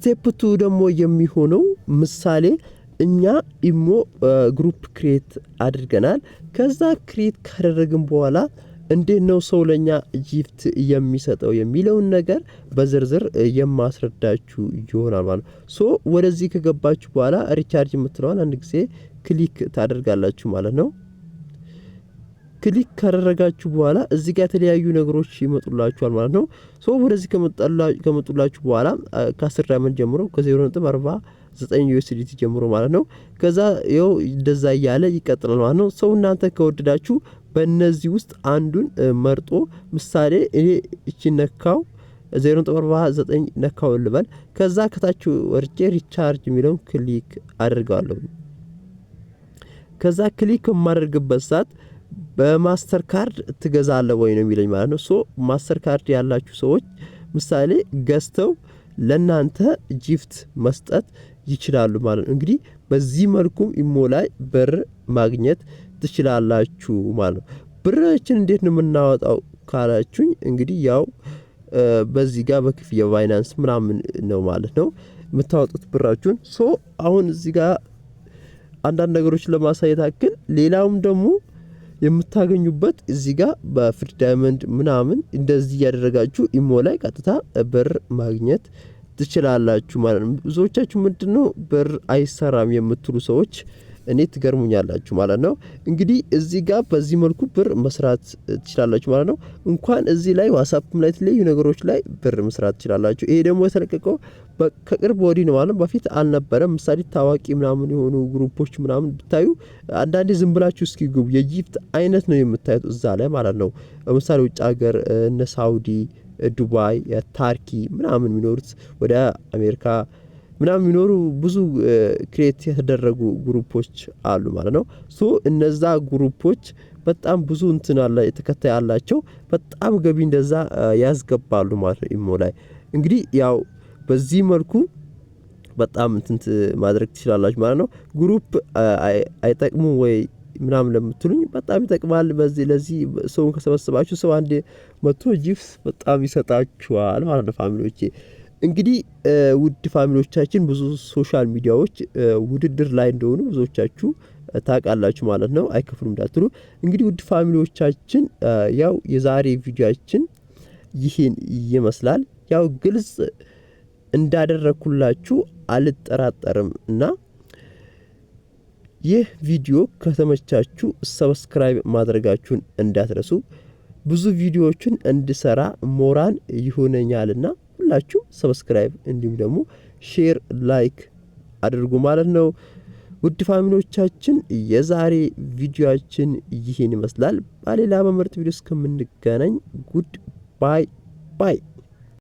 ስቴፕ 2 ደግሞ የሚሆነው ምሳሌ እኛ ኢሞ ግሩፕ ክሬት አድርገናል። ከዛ ክሬት ካደረግን በኋላ እንዴት ነው ሰው ለኛ ጊፍት የሚሰጠው የሚለውን ነገር በዝርዝር የማስረዳችሁ ይሆናል ማለት ሶ ወደዚህ ከገባችሁ በኋላ ሪቻርጅ የምትለውን አንድ ጊዜ ክሊክ ታደርጋላችሁ ማለት ነው። ክሊክ ካደረጋችሁ በኋላ እዚህ ጋር የተለያዩ ነገሮች ይመጡላችኋል ማለት ነው። ሶ ወደዚህ ከመጡላችሁ በኋላ ከ10 ዳይመንድ ጀምሮ ከ0.49 USDT ጀምሮ ማለት ነው። ከዛ ይኸው እንደዛ እያለ ይቀጥላል ማለት ነው። ሰው እናንተ ከወደዳችሁ በእነዚህ ውስጥ አንዱን መርጦ ምሳሌ እኔ እቺ ነካው 0.49 ነካው ልበል። ከዛ ከታች ወርጄ ሪቻርጅ የሚለውን ክሊክ አድርጋለሁ። ከዛ ክሊክ የማደርግበት ሰዓት በማስተር ካርድ ትገዛለህ ወይ ነው የሚለኝ ማለት ነው። ሶ ማስተር ካርድ ያላችሁ ሰዎች ምሳሌ ገዝተው ለናንተ ጊፍት መስጠት ይችላሉ ማለት ነው። እንግዲህ በዚህ መልኩም ኢሞ ላይ ብር ማግኘት ትችላላችሁ ማለት ነው። ብራችን እንዴት ነው የምናወጣው ካላችሁኝ እንግዲህ ያው በዚህ ጋር በክፍያ ባይናንስ ምናምን ነው ማለት ነው የምታወጡት ብራችሁን። ሶ አሁን እዚህ ጋር አንዳንድ ነገሮች ለማሳየት አክል ሌላውም ደግሞ የምታገኙበት እዚህ ጋር በፍሪ ዳይመንድ ምናምን እንደዚህ ያደረጋችሁ ኢሞ ላይ ቀጥታ ብር ማግኘት ትችላላችሁ ማለት ነው። ብዙዎቻችሁ ምንድነው ብር አይሰራም የምትሉ ሰዎች እኔ ትገርሙኛላችሁ ማለት ነው። እንግዲህ እዚህ ጋር በዚህ መልኩ ብር መስራት ትችላላችሁ ማለት ነው። እንኳን እዚህ ላይ ዋትስአፕም ላይ የተለያዩ ነገሮች ላይ ብር መስራት ትችላላችሁ። ይሄ ደግሞ የተለቀቀው ከቅርብ ወዲህ ነው ማለት በፊት አልነበረም። ምሳሌ ታዋቂ ምናምን የሆኑ ግሩፖች ምናምን ብታዩ አንዳንዴ ዝም ብላችሁ እስኪ ግቡ የጊፍት አይነት ነው የምታዩት እዛ ላይ ማለት ነው። ለምሳሌ ውጭ ሀገር እነ ሳውዲ፣ ዱባይ፣ ታርኪ ምናምን የሚኖሩት ወደ አሜሪካ ምናምን የሚኖሩ ብዙ ክሬት የተደረጉ ግሩፖች አሉ ማለት ነው። ሶ እነዛ ግሩፖች በጣም ብዙ እንትን አለ ተከታይ አላቸው። በጣም ገቢ እንደዛ ያስገባሉ ማለት ነው ኢሞ ላይ። እንግዲህ ያው በዚህ መልኩ በጣም እንትን ማድረግ ትችላላችሁ ማለት ነው። ግሩፕ አይጠቅሙ ወይ ምናምን ለምትሉኝ በጣም ይጠቅማል። በዚህ ለዚህ ሰውን ከሰበሰባችሁ ሰው አንድ መቶ ጊፍት በጣም ይሰጣችኋል ማለት ነው ፋሚሊዎቼ። እንግዲህ ውድ ፋሚሊዎቻችን ብዙ ሶሻል ሚዲያዎች ውድድር ላይ እንደሆኑ ብዙዎቻችሁ ታውቃላችሁ ማለት ነው። አይከፍሉም እንዳትሉ። እንግዲህ ውድ ፋሚሊዎቻችን ያው የዛሬ ቪዲዮአችን ይሄን ይመስላል። ያው ግልጽ እንዳደረኩላችሁ አልጠራጠርም እና ይህ ቪዲዮ ከተመቻችሁ ሰብስክራይብ ማድረጋችሁን እንዳትረሱ። ብዙ ቪዲዮዎችን እንድሰራ ሞራል ይሆነኛልና ሁላችሁ ሰብስክራይብ እንዲሁም ደግሞ ሼር ላይክ አድርጉ ማለት ነው። ውድ ፋሚሊዎቻችን የዛሬ ቪዲዮአችን ይሄን ይመስላል። በሌላ በምርጥ ቪዲዮ እስከምንገናኝ ጉድ ባይ ባይ።